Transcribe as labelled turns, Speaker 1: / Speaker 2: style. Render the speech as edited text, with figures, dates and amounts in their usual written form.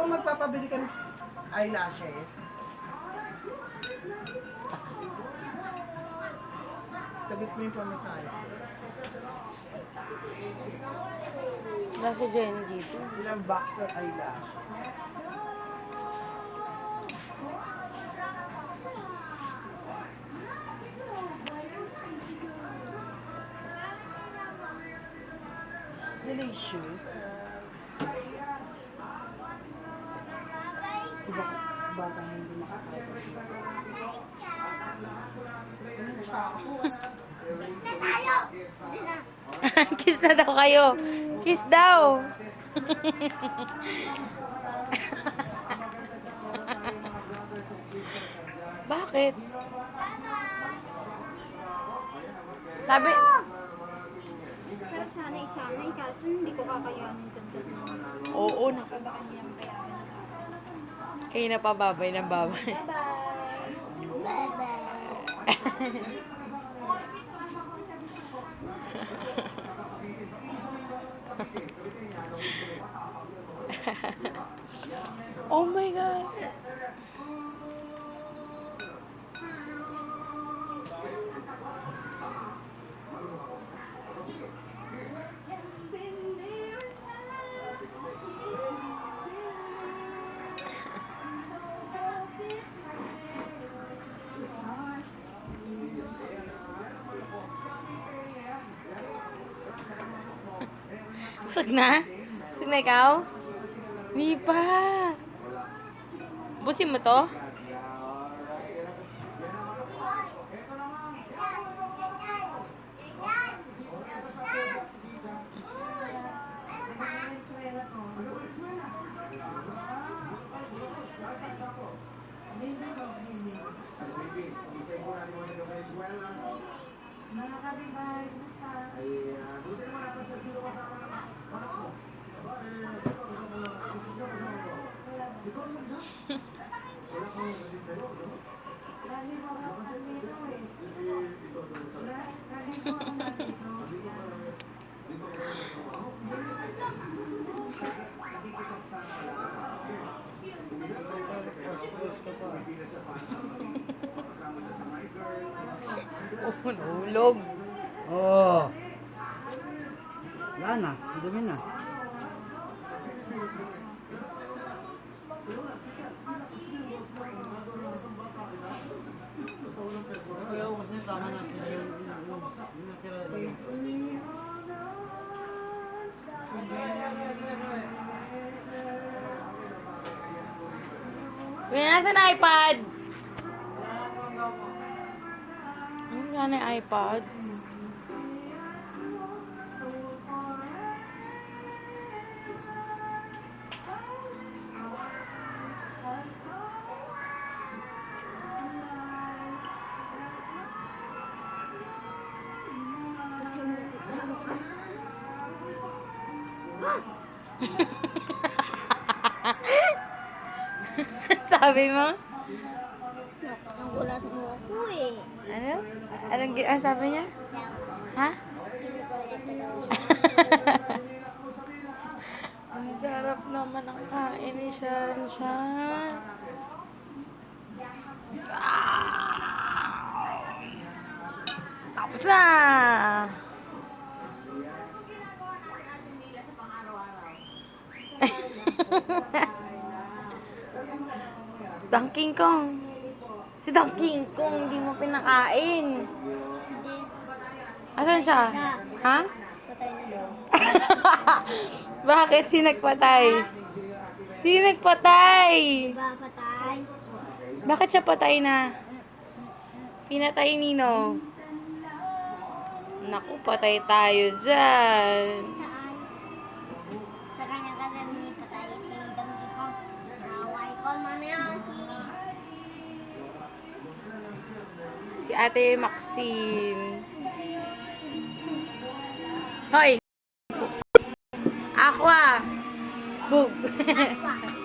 Speaker 1: kung magpapabili ka ng eyelashes. Sagit mo yung pamasahe.
Speaker 2: Wala si Jenny dito.
Speaker 1: Ilang box ng eyelash. Delicious. Diba, bata na hindi makakain.
Speaker 2: Kiss na daw kayo. Kiss daw. Bakit? Sabi...
Speaker 3: Sarap sanay-sanay, kaso hindi ko kakayanin tanggapin.
Speaker 2: Oo, naku.
Speaker 3: Baka hindi naman kayanin.
Speaker 2: Kayo na pa babay ng babay.
Speaker 3: Bye-bye! Bye-bye!
Speaker 2: Oh my God. Busog na? Busog na ikaw? Hindi pa. Busin mo to? Oh, nahulog.
Speaker 1: Oh. Wala na. Dumi na. Ayaw kasi tama na sila yung natira lang.
Speaker 2: Nasaan na iPad? Wala na yung iPad. Sabi mo?
Speaker 3: Nagulat mo ako eh.
Speaker 2: Ano? Anong sabi niya? Ha? Ang sarap naman ang kain ni Shanshan. Tapos na! Donkey Kong. Si Donkey Kong, hindi mo pinakain. Asan siya? Ha?
Speaker 3: Patay na daw.
Speaker 2: Bakit? Sinagpatay? Sinagpatay?
Speaker 3: Diba patay?
Speaker 2: Bakit siya patay na? Pinatay nino. Naku, patay tayo dyan.
Speaker 3: Saan? Sa kanya kasi hindi patay si Donkey Kong. Naway ko mamaya
Speaker 2: Si Ate Maxine. Hoy! Aqua! Boom!
Speaker 3: Aqua.